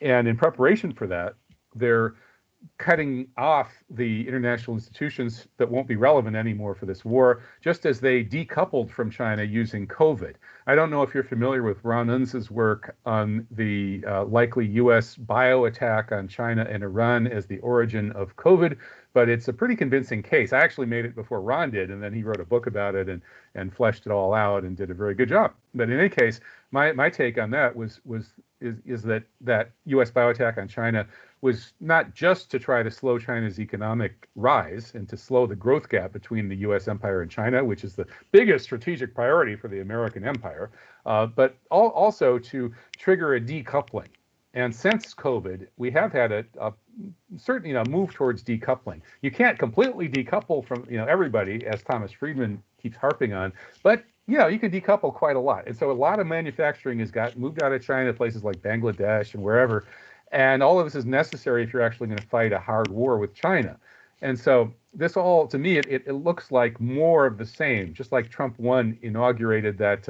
And in preparation for that, they're cutting off the international institutions that won't be relevant anymore for this war, just as they decoupled from China using COVID. I don't know if you're familiar with Ron Unz's work on the likely U.S. bio attack on China and Iran as the origin of COVID, but it's a pretty convincing case. I actually made it before Ron did, and then he wrote a book about it and fleshed it all out and did a very good job. But in any case, my take on that is that U.S. bio attack on China was not just to try to slow China's economic rise and to slow the growth gap between the U.S. empire and China, which is the biggest strategic priority for the American empire, but also to trigger a decoupling. And since COVID, we have had a certain move towards decoupling. You can't completely decouple from everybody, as Thomas Friedman keeps harping on, but you can decouple quite a lot. And so a lot of manufacturing has got moved out of China to places like Bangladesh and wherever. And all of this is necessary if you're actually going to fight a hard war with China. And so this all, to me, it looks like more of the same, just like Trump 1 inaugurated that,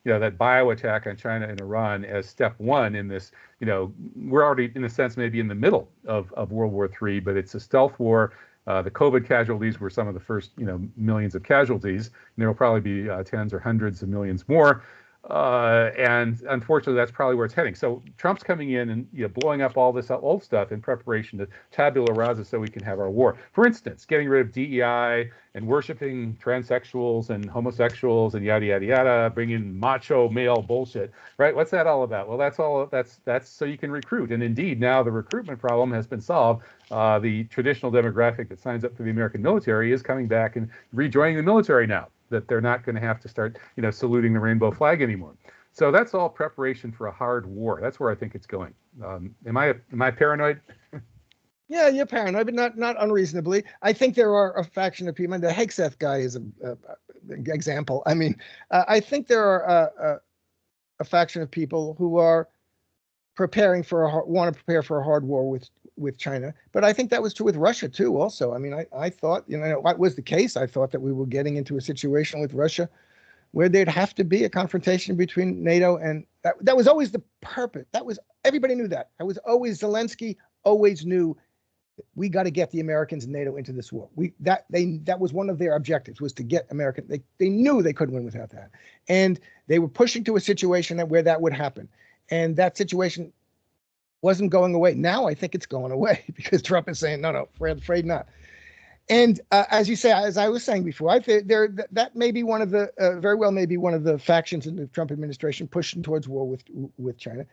that bio attack on China and Iran as step one in this, we're already, in a sense, maybe in the middle of World War III, but it's a stealth war. The COVID casualties were some of the first, millions of casualties. And there will probably be tens or hundreds of millions more. And unfortunately, that's probably where it's heading. So Trump's coming in and blowing up all this old stuff in preparation to tabula rasa so we can have our war. For instance, getting rid of DEI and worshiping transsexuals and homosexuals and yada, yada, yada, bringing macho male bullshit, right? What's that all about? Well, that's so you can recruit. And indeed, now the recruitment problem has been solved. The traditional demographic that signs up for the American military is coming back and rejoining the military now, that they're not going to have to start, saluting the rainbow flag anymore. So that's all preparation for a hard war. That's where I think it's going. Am I paranoid? Yeah, you're paranoid, but not unreasonably. I think there are a faction of people, and the Hegseth guy is an example. I mean, I think there are a faction of people who are want to prepare for a hard war with China. But I think that was true with Russia too. Also, I mean, I thought, what was the case? I thought that we were getting into a situation with Russia where there'd have to be a confrontation between NATO, and that was always the purpose. Everybody knew that. Zelensky always knew we got to get the Americans and NATO into this war. That was one of their objectives, was to get America. They knew they couldn't win without that, and they were pushing to a situation where that would happen, and that situation wasn't going away. Now I think it's going away because Trump is saying no, afraid not. And as you say, as I was saying before, I think that may be one of the very well may be one of the factions in the Trump administration pushing towards war with China.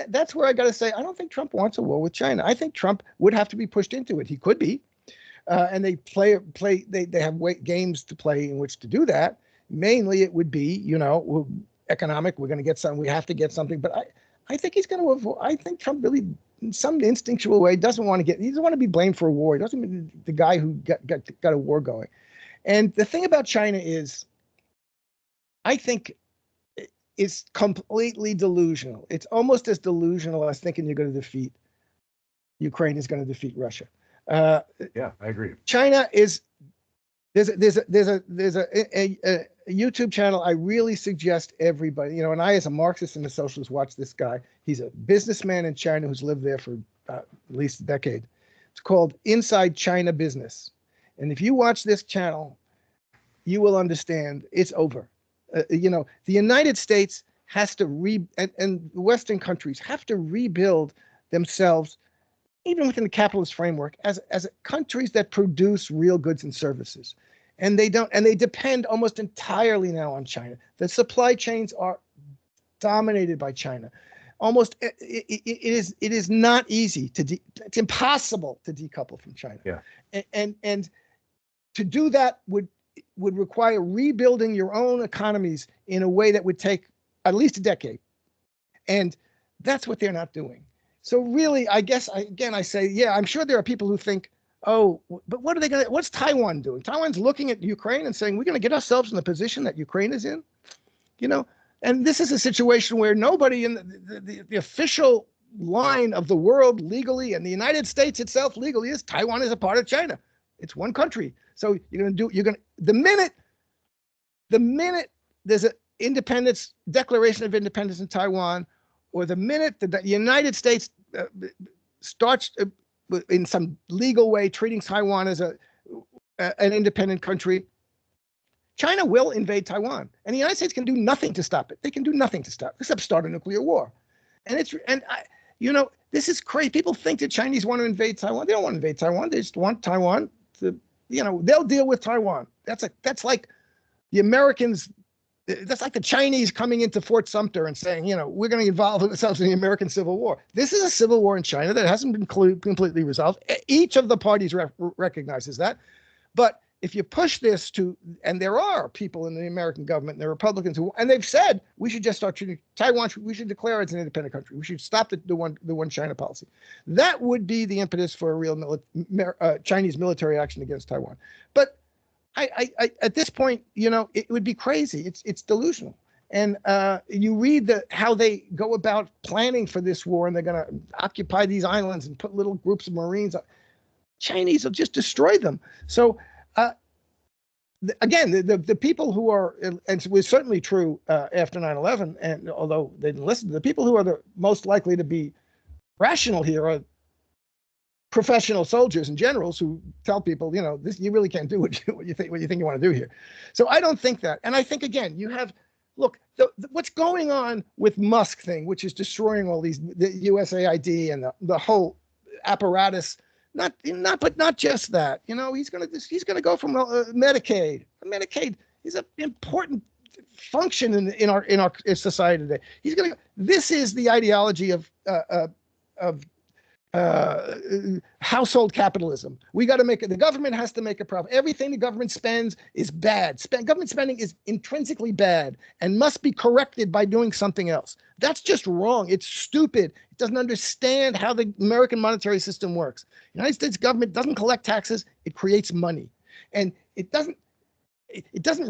That's where I got to say, I don't think Trump wants a war with China. I think Trump would have to be pushed into it. He could be, and they they have games to play in which to do that. Mainly, it would be economic. We're going to get something. We have to get something. But I think he's going to avoid. I think Trump really, in some instinctual way, doesn't want to get. He doesn't want to be blamed for a war. He doesn't mean the guy who got a war going. And the thing about China is, I think, it's completely delusional. It's almost as delusional as thinking you're going to defeat Ukraine is going to defeat Russia. Yeah, I agree. China is. There's a YouTube channel I really suggest everybody, and I, as a Marxist and a socialist, watch this guy. He's a businessman in China who's lived there for at least a decade. It's called Inside China Business. And if you watch this channel, you will understand it's over. The United States has to and Western countries have to rebuild themselves, even within the capitalist framework, as countries that produce real goods and services. And they don't, and they depend almost entirely now on China. The supply chains are dominated by China. Almost, it is not easy it's impossible to decouple from China. Yeah. And to do that would require rebuilding your own economies in a way that would take at least a decade. And that's what they're not doing. So really, I guess, I say, yeah, I'm sure there are people who think, oh, but what's Taiwan doing? Taiwan's looking at Ukraine and saying, we're going to get ourselves in the position that Ukraine is in, and this is a situation where nobody in the official line of the world legally, and the United States itself legally, is Taiwan is a part of China. It's one country. So the minute there's an declaration of independence in Taiwan, or the minute the United States starts in some legal way treating Taiwan as an independent country, China will invade Taiwan, and the United States can do nothing to stop it. They can do nothing to stop it, except start a nuclear war. This is crazy. People think the Chinese want to invade Taiwan. They don't want to invade Taiwan. They just want Taiwan to, they'll deal with Taiwan. That's like the Americans. That's like the Chinese coming into Fort Sumter and saying, we're going to involve ourselves in the American Civil War. This is a civil war in China that hasn't been completely resolved. Each of the parties recognizes that. But if you push this and there are people in the American government and the Republicans and they've said we should just start treating Taiwan, we should declare it as an independent country. We should stop the one China policy. That would be the impetus for a real Chinese military action against Taiwan. But I at this point, it would be crazy. It's delusional. And you read how they go about planning for this war, and they're going to occupy these islands and put little groups of Marines. Chinese will just destroy them. So again, the people who are, and it was certainly true after 9/11, and although they didn't listen, the people who are the most likely to be rational here are professional soldiers and generals who tell people, this, you really can't do what you think you want to do here. So I don't think that. And I think, again, you have, look, what's going on with Musk thing, which is destroying all the USAID and the whole apparatus. Not just that. He's gonna go from Medicaid. Medicaid is an important function in our society today. This is the ideology of household capitalism. The government has to make a profit. Everything the government spends is bad. Government spending is intrinsically bad and must be corrected by doing something else. That's just wrong. It's stupid. It doesn't understand how the American monetary system works. The United States government doesn't collect taxes. It creates money. And it doesn't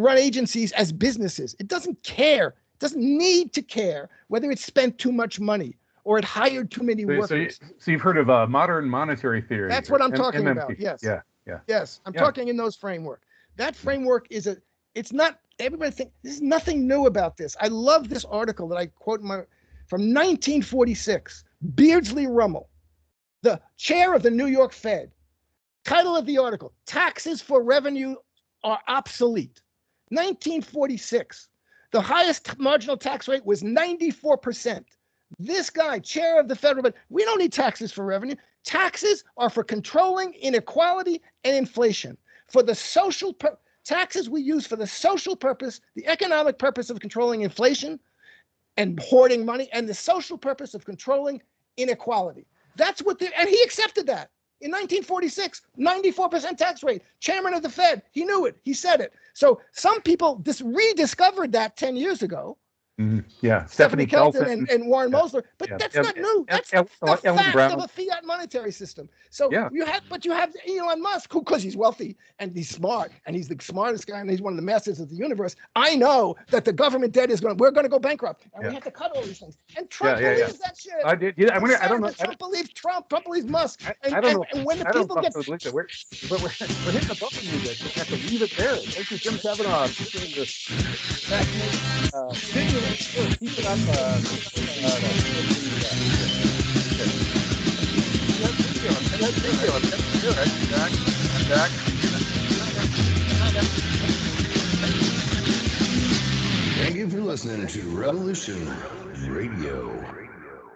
run agencies as businesses. It doesn't care. It doesn't need to care whether it spent too much money or it hired too many workers. So you've heard of modern monetary theory. That's what I'm talking about. Yes. Yeah. Yes. I'm talking in those framework. That framework it's not, everybody think there's nothing new about this. I love this article that I quote from 1946, Beardsley Rummel, the chair of the New York Fed. Title of the article, Taxes for Revenue are Obsolete. 1946, the highest marginal tax rate was 94%. This guy, chair of the federal Bank, we don't need taxes for revenue. Taxes are for controlling inequality and inflation. For the social taxes we use for the social purpose, the economic purpose of controlling inflation and hoarding money, and the social purpose of controlling inequality. That's what and he accepted that. In 1946, 94% tax rate. Chairman of the Fed, he knew it. He said it. So some people rediscovered that 10 years ago. Mm-hmm. Yeah, Stephanie Kelton and Warren Mosler, but that's not new. That's the fact of a fiat monetary system. So you have Elon Musk, who, because he's wealthy and he's smart and he's the smartest guy and he's one of the masters of the universe. I know that the government debt we're going to go bankrupt and we have to cut all these things. And Trump believes that shit. I did. Yeah, I don't know. Trump believes Trump. Trump believes Musk. I don't know. And when the people get, we're hitting the bubble music. We have to leave it there. Thank you, Jim Kavanagh. Keep it up. Back. Thank you for listening to Revolution Radio.